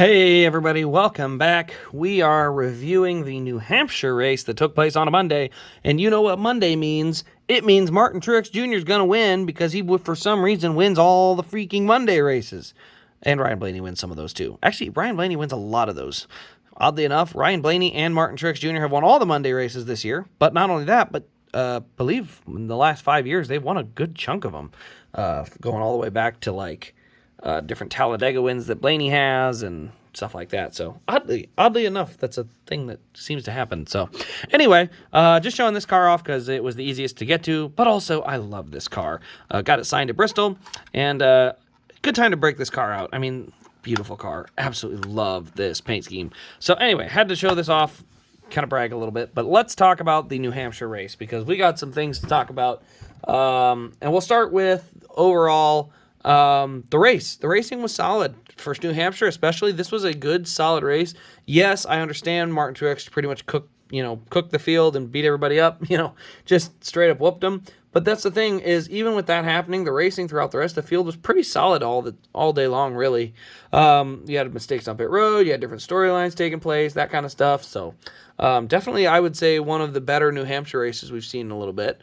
Hey everybody, welcome back. We are reviewing the New Hampshire race that took place on a Monday, and you know what Monday means. It means Martin Truex Jr. is going to win because he, for some reason, wins all the freaking Monday races. And Ryan Blaney wins some of those too. Actually, Ryan Blaney wins a lot of those. Oddly enough, Ryan Blaney and Martin Truex Jr. have won all the Monday races this year, but not only that, but believe in the last 5 years, they've won a good chunk of them, going all the way back to different Talladega wins that Blaney has and stuff like that. So oddly enough, that's a thing that seems to happen. So anyway, just showing this car off because it was the easiest to get to, but also I love this car. Got it signed at Bristol, and good time to break this car out. I mean, beautiful car. Absolutely love this paint scheme. So anyway, had to show this off, kind of brag a little bit, but let's talk about the New Hampshire race because we got some things to talk about. And we'll start with overall the race. The racing was solid for New Hampshire, especially. This was a good, solid race. Yes, I understand Martin Truex pretty much cooked the field and beat everybody up, just straight up whooped them. But that's the thing is, even with that happening, the racing throughout the rest of the field was pretty solid all day long, really. You had mistakes on pit road, you had different storylines taking place, that kind of stuff. So definitely, I would say one of the better New Hampshire races we've seen in a little bit.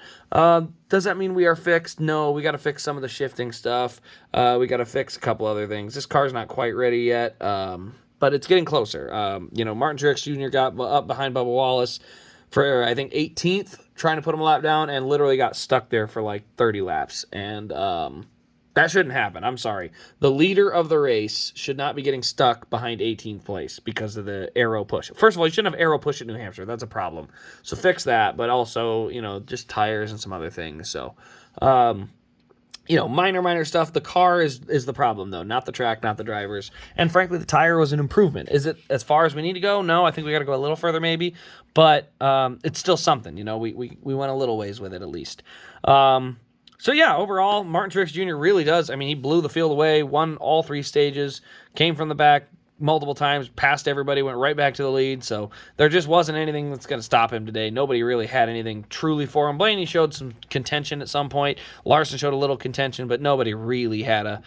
Does that mean we are fixed? No, we got to fix some of the shifting stuff. We got to fix a couple other things. This car's not quite ready yet, but it's getting closer. Martin Truex Jr. got up behind Bubba Wallace for, I think, 18th, trying to put him a lap down, and literally got stuck there for like 30 laps. And that shouldn't happen. I'm sorry. The leader of the race should not be getting stuck behind 18th place because of the aero push. First of all, you shouldn't have aero push at New Hampshire. That's a problem. So fix that, but also, just tires and some other things. So, minor stuff. The car is the problem, though, not the track, not the drivers. And frankly, the tire was an improvement. Is it as far as we need to go? No, I think we got to go a little further maybe, but it's still something. We went a little ways with it at least. So yeah, overall, Martin Truex Jr. really does. I mean, he blew the field away, won all 3 stages, came from the back multiple times, passed everybody, went right back to the lead. So there just wasn't anything that's going to stop him today. Nobody really had anything truly for him. Blaney showed some contention at some point. Larson showed a little contention, but nobody really had a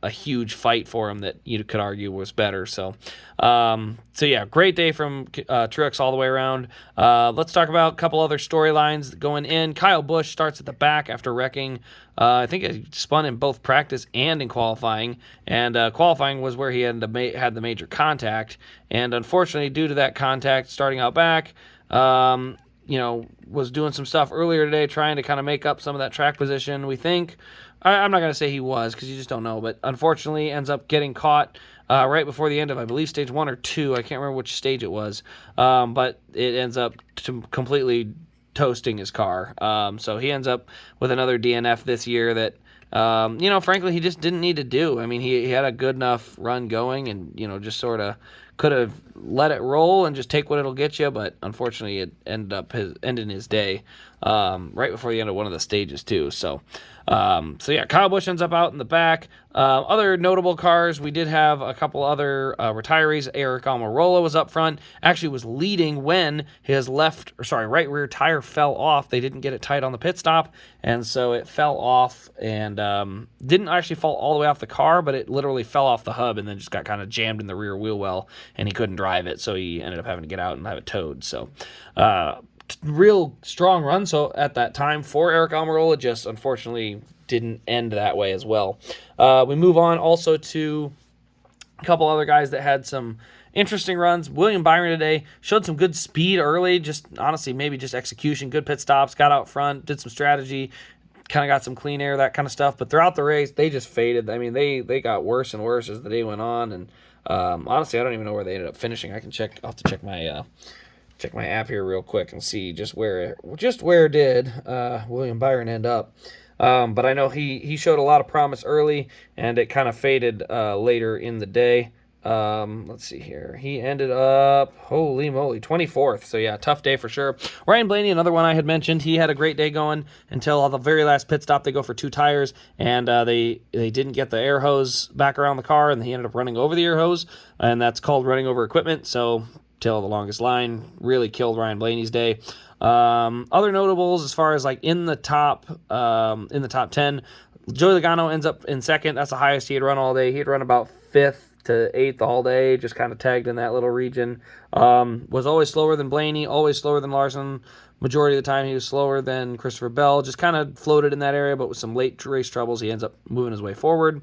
huge fight for him that you could argue was better. So yeah, great day from Truex all the way around. Let's talk about a couple other storylines going in. Kyle Busch starts at the back after wrecking. I think it spun in both practice and in qualifying, and qualifying was where he had the major contact, and unfortunately, due to that contact starting out back, was doing some stuff earlier today trying to kind of make up some of that track position, we think. I'm not going to say he was because you just don't know, but unfortunately ends up getting caught right before the end of, I believe, stage 1 or 2. I can't remember which stage it was, but it ends up completely toasting his car. So he ends up with another DNF this year that, frankly, he just didn't need to do. I mean, he had a good enough run going and, just sort of could have let it roll and just take what it'll get you, but unfortunately it ended up ending his day right before the end of one of the stages too. So yeah, Kyle Busch ends up out in the back. Other notable cars, we did have a couple other retirees. Eric Almirola was up front, actually was leading when his right rear tire fell off. They didn't get it tight on the pit stop, and so it fell off and didn't actually fall all the way off the car, but it literally fell off the hub and then just got kind of jammed in the rear wheel well, and he couldn't drive it, so he ended up having to get out and have it towed. So real strong run so at that time for Eric Almirola, just unfortunately didn't end that way as well. We move on also to a couple other guys that had some interesting runs. William Byron today showed some good speed early, just honestly maybe just execution, good pit stops, got out front, did some strategy, kind of got some clean air, that kind of stuff. But throughout the race, they just faded. I mean, they got worse and worse as the day went on, and honestly, I don't even know where they ended up finishing. I'll have to check my app here real quick and see just where did William Byron end up. But I know he showed a lot of promise early, and it kind of faded later in the day. Let's see here. He ended up, holy moly, 24th. So yeah, tough day for sure. Ryan Blaney, another one I had mentioned, he had a great day going until the very last pit stop. They go for 2 tires, and they didn't get the air hose back around the car, and he ended up running over the air hose, and that's called running over equipment. So till the longest line really killed Ryan Blaney's day. Other notables as far as in the top 10, Joey Logano ends up in second. That's the highest he had run all day. He had run about 5th to 8th all day, just kind of tagged in that little region. Was always slower than Blaney, always slower than Larson. Majority of the time he was slower than Christopher Bell, just kind of floated in that area, but with some late race troubles, he ends up moving his way forward.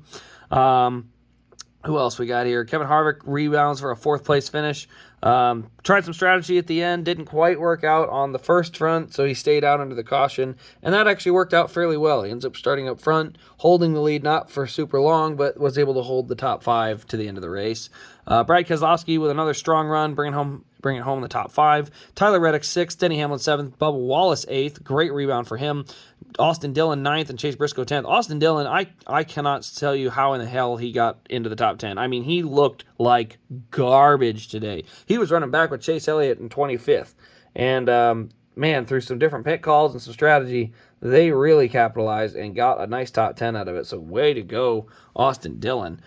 Who else we got here? Kevin Harvick rebounds for a 4th place finish. Tried some strategy at the end, didn't quite work out on the first front, so he stayed out under the caution, and that actually worked out fairly well. He ends up starting up front, holding the lead, not for super long, but was able to hold the top 5 to the end of the race. Brad Keselowski with another strong run, bringing home in the top 5. Tyler Reddick 6th, Denny Hamlin 7th, Bubba Wallace 8th. Great rebound for him. Austin Dillon 9th and Chase Briscoe 10th. Austin Dillon, I cannot tell you how in the hell he got into the top 10. I mean, he looked like garbage today. He was running back with Chase Elliott in 25th. And, man, through some different pit calls and some strategy, they really capitalized and got a nice top 10 out of it. So way to go, Austin Dillon.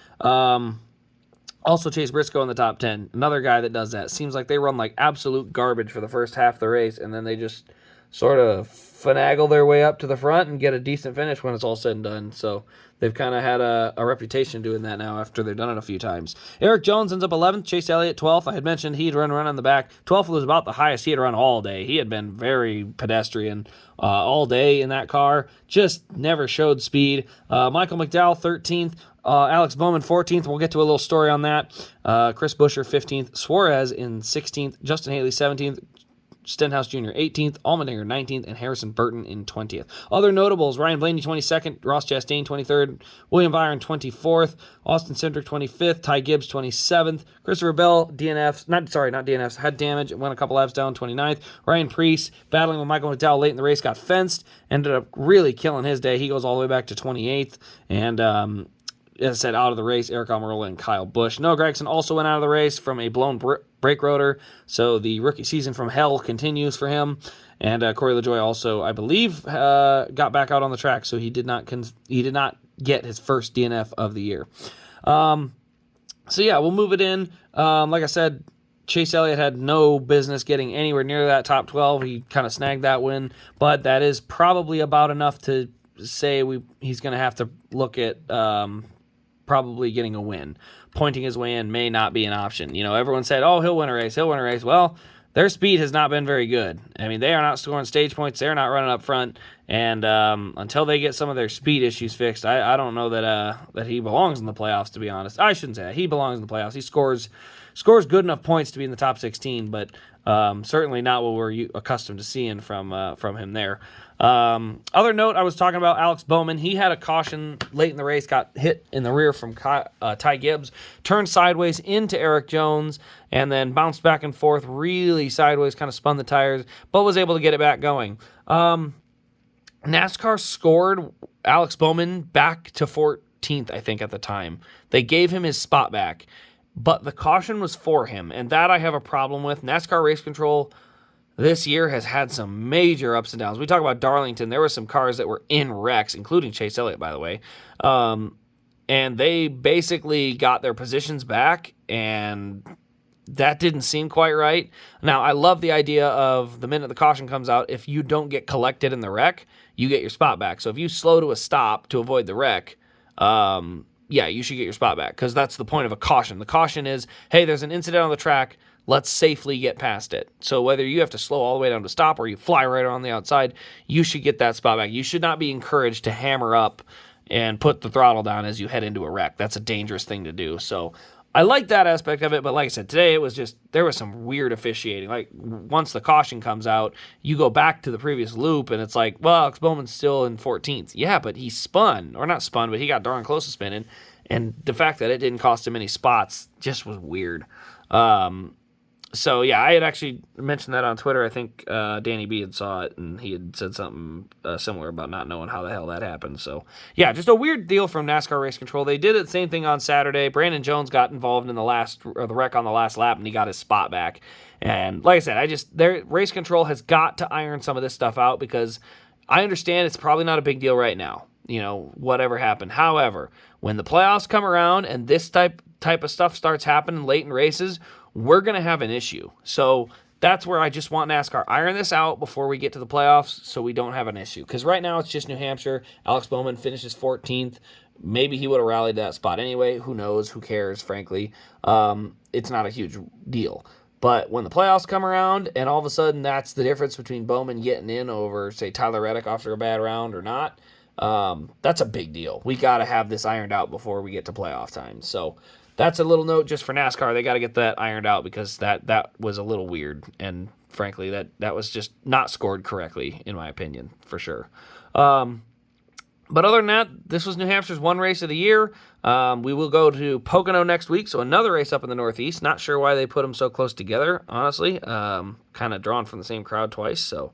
Also, Chase Briscoe in the top 10. Another guy that does that. Seems like they run like absolute garbage for the first half of the race, and then they just sort of finagle their way up to the front and get a decent finish when it's all said and done. So they've kind of had a reputation doing that now after they've done it a few times. Eric Jones ends up 11th. Chase Elliott 12th. I had mentioned he'd run on the back. 12th was about the highest he had run all day. He had been very pedestrian all day in that car. Just never showed speed. Michael McDowell 13th. Alex Bowman 14th. We'll get to a little story on that. Chris Buescher 15th. Suarez in 16th. Justin Haley 17th. Stenhouse Jr. 18th, Allmendinger 19th, and Harrison Burton in 20th. Other notables, Ryan Blaney 22nd, Ross Chastain 23rd, William Byron 24th, Austin Cindric 25th, Ty Gibbs 27th, Christopher Bell, not DNFs, had damage, went a couple laps down, 29th, Ryan Preece, battling with Michael McDowell late in the race, got fenced, ended up really killing his day. He goes all the way back to 28th, and as I said, out of the race, Eric Almirola and Kyle Busch. Noah Gragson also went out of the race from a blown brake rotor, so the rookie season from hell continues for him. And Corey LaJoie also, I believe, got back out on the track, so he did not get his first DNF of the year. So yeah, we'll move it in. Like I said, Chase Elliott had no business getting anywhere near that top 12. He kind of snagged that win, but that is probably about enough to say he's going to have to look at probably getting a win. Pointing his way in may not be an option. You know, everyone said, oh, he'll win a race. Well, their speed has not been very good. I mean, they are not scoring stage points. They're not running up front. And until they get some of their speed issues fixed, I don't know that he belongs in the playoffs, to be honest. I shouldn't say that. He belongs in the playoffs. He scores good enough points to be in the top 16, but certainly not what we're accustomed to seeing from him there. Other note, I was talking about Alex Bowman. He had a caution late in the race, got hit in the rear from Ty Gibbs, turned sideways into Eric Jones, and then bounced back and forth really sideways, kind of spun the tires, but was able to get it back going. NASCAR scored Alex Bowman back to 14th, I think, at the time. They gave him his spot back, but the caution was for him, and that I have a problem with. NASCAR Race Control this year has had some major ups and downs. We talk about Darlington. There were some cars that were in wrecks, including Chase Elliott, by the way. And they basically got their positions back, and that didn't seem quite right. Now, I love the idea of the minute the caution comes out, if you don't get collected in the wreck, you get your spot back. So if you slow to a stop to avoid the wreck, yeah, you should get your spot back, because that's the point of a caution. The caution is, hey, there's an incident on the track. Let's safely get past it. So whether you have to slow all the way down to stop or you fly right on the outside, you should get that spot back. You should not be encouraged to hammer up and put the throttle down as you head into a wreck. That's a dangerous thing to do. So I like that aspect of it, but like I said, today it was just, there was some weird officiating. Like, once the caution comes out, you go back to the previous loop, and it's like, well, Alex Bowman's still in 14th. Yeah, but he spun, or not spun, but he got darn close to spinning, and the fact that it didn't cost him any spots just was weird. So, yeah, I had actually mentioned that on Twitter. I think Danny B had saw it, and he had said something similar about not knowing how the hell that happened. So, yeah, just a weird deal from NASCAR Race Control. They did it the same thing on Saturday. Brandon Jones got involved in the wreck on the last lap, and he got his spot back. And like I said, their Race Control has got to iron some of this stuff out, because I understand it's probably not a big deal right now, you know, whatever happened. However, when the playoffs come around and this type of stuff starts happening late in races, we're going to have an issue. So that's where I just want NASCAR iron this out before we get to the playoffs, so we don't have an issue. Because right now it's just New Hampshire. Alex Bowman finishes 14th. maybe he would have rallied that spot anyway. Who knows? Who cares, frankly? It's not a huge deal. But when the playoffs come around and all of a sudden that's the difference between Bowman getting in over, say, Tyler Reddick after a bad round or not, that's a big deal. We got to have this ironed out before we get to playoff time. So that's a little note just for NASCAR. They got to get that ironed out because that was a little weird. And frankly, that was just not scored correctly, in my opinion, for sure. But other than that, this was New Hampshire's one race of the year. We will go to Pocono next week, so another race up in the Northeast. Not sure why they put them so close together, honestly. Kind of drawn from the same crowd twice, so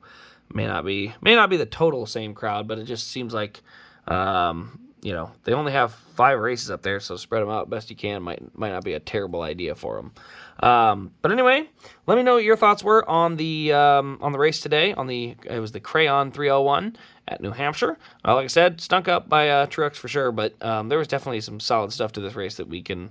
may not be the total same crowd, but it just seems like they only have 5 races up there, so spread them out best you can. Might not be a terrible idea for them. But anyway, let me know what your thoughts were on the race today. It was the Crayon 301 at New Hampshire. Like I said, stunk up by Truex for sure, but there was definitely some solid stuff to this race that we can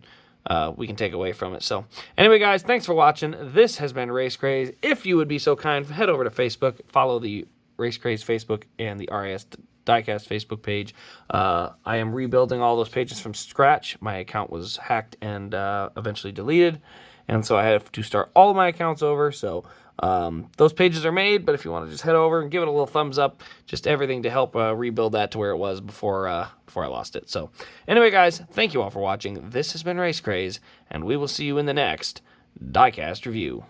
take away from it. So anyway, guys, thanks for watching. This has been Race Craze. If you would be so kind, head over to Facebook, follow the Race Craze Facebook and the RAS Diecast Facebook page. I am rebuilding all those pages from scratch. My account was hacked and eventually deleted, and so I have to start all of my accounts over. So those pages are made, but if you want to just head over and give it a little thumbs up, just everything to help rebuild that to where it was before I lost it. So anyway, guys, thank you all for watching. This has been Race Craze, and we will see you in the next Diecast review.